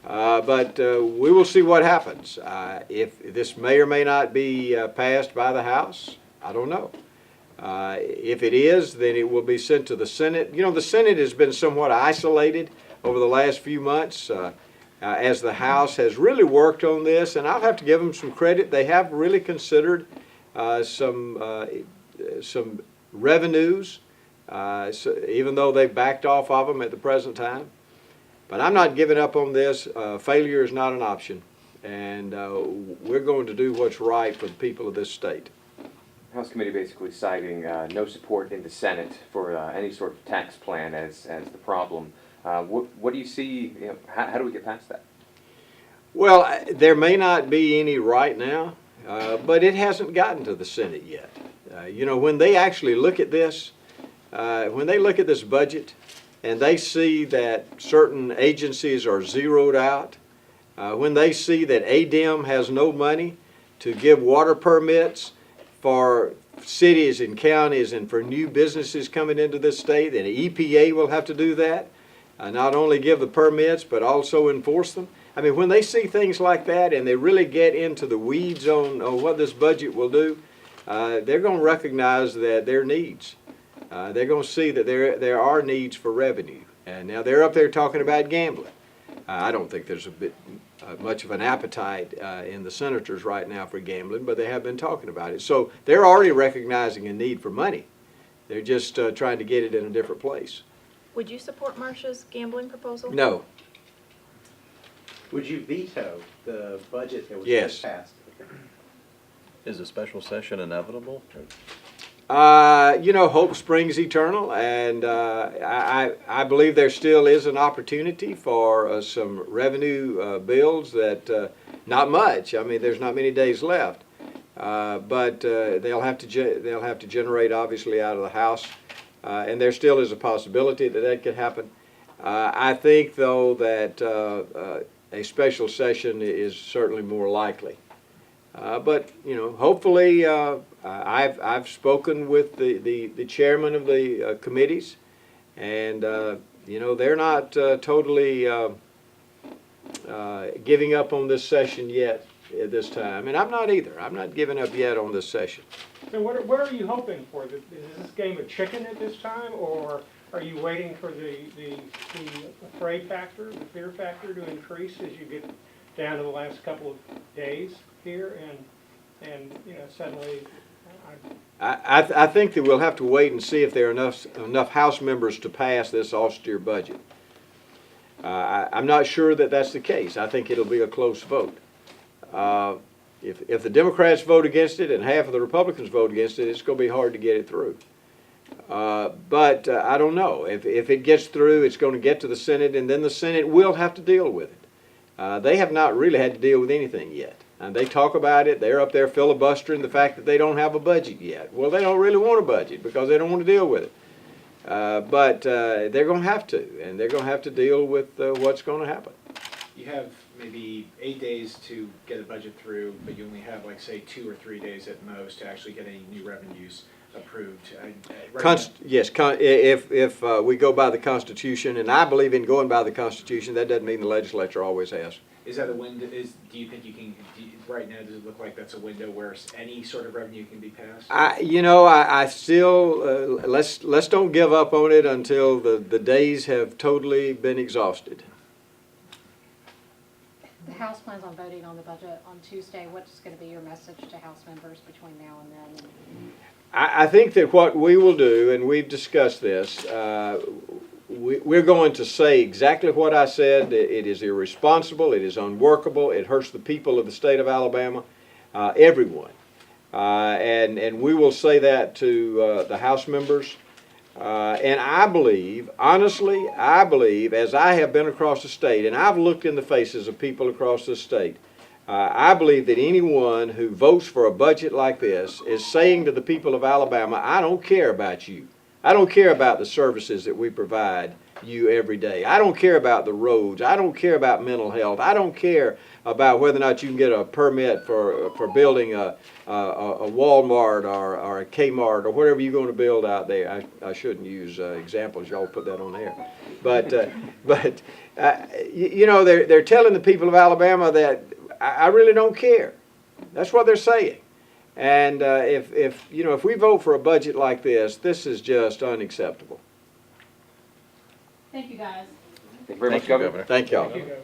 But we will see what happens. If this may or may not be passed by the House, I don't know. If it is, then it will be sent to the Senate. You know, the Senate has been somewhat isolated over the last few months as the House has really worked on this, and I'll have to give them some credit. They have really considered some revenues, so even though they've backed off of them at the present time. But I'm not giving up on this. Failure is not an option, and we're going to do what's right for the people of this state. House Committee basically citing no support in the Senate for any sort of tax plan as the problem. What do you see? You know, how do we get past that? Well, there may not be any right now, but it hasn't gotten to the Senate yet. You know, when they actually look at this, when they look at this budget and they see that certain agencies are zeroed out, when they see that ADEM has no money to give water permits for cities and counties and for new businesses coming into this state, and the EPA will have to do that, not only give the permits but also enforce them. I mean, when they see things like that and they really get into the weeds on what this budget will do, they're going to recognize that there are needs. They're going to see that there are needs for revenue. And now they're up there talking about gambling. I don't think there's much of an appetite in the senators right now for gambling, but they have been talking about it. So they're already recognizing a need for money. They're just trying to get it in a different place. Would you support Marcia's gambling proposal? No. Would you veto the budget that was Yes. just passed? Is a special session inevitable? You know, hope springs eternal, and I believe there still is an opportunity for some revenue bills that, not much. I mean, there's not many days left, but they'll have to generate obviously out of the House, and there still is a possibility that that could happen. I think though that a special session is certainly more likely. But you know, hopefully, I've spoken with the chairman of the committees, and you know, they're not totally giving up on this session yet at this time, and I'm not either. I'm not giving up yet on this session. So what are you hoping for? Is this game of chicken at this time, or are you waiting for the afraid factor, the fear factor to increase as you get down to the last couple of days here, and you know, suddenly? I think that we'll have to wait and see if there are enough House members to pass this austere budget. I'm not sure that that's the case. I think it'll be a close vote. If the Democrats vote against it and half of the Republicans vote against it, it's going to be hard to get it through. But I don't know. If it gets through, it's going to get to the Senate, and then the Senate will have to deal with it. They have not really had to deal with anything yet. And they talk about it. They're up there filibustering the fact that they don't have a budget yet. Well, they don't really want a budget because they don't want to deal with it. But they're going to have to, and they're going to have to deal with what's going to happen. You have maybe 8 days to get a budget through, but you only have, like, say, 2 or 3 days at most to actually get any new revenues approved. Yes, if we go by the Constitution, and I believe in going by the Constitution, that doesn't mean the legislature always has. Is that a window? Do you think you can? Right now, does it look like that's a window where any sort of revenue can be passed? I still let's don't give up on it until the days have totally been exhausted. The House plans on voting on the budget on Tuesday. What's going to be your message to House members between now and then? I think that what we will do, and we've discussed this, we're going to say exactly what I said. It is irresponsible, it is unworkable, it hurts the people of the state of Alabama, everyone. And we will say that to the House members. And I believe, honestly, as I have been across the state, and I've looked in the faces of people across the state, I believe that anyone who votes for a budget like this is saying to the people of Alabama, I don't care about you. I don't care about the services that we provide. you every day. I don't care about the roads. I don't care about mental health. I don't care about whether or not you can get a permit for building a Walmart or a Kmart or whatever you're going to build out there. I shouldn't use examples. Y'all put that on there. But you know, they're telling the people of Alabama that I really don't care. That's what they're saying. And if you know, if we vote for a budget like this is just unacceptable. Thank you, guys. Thank you very much, Thank you, Governor. Governor. Thank y'all. Thank you.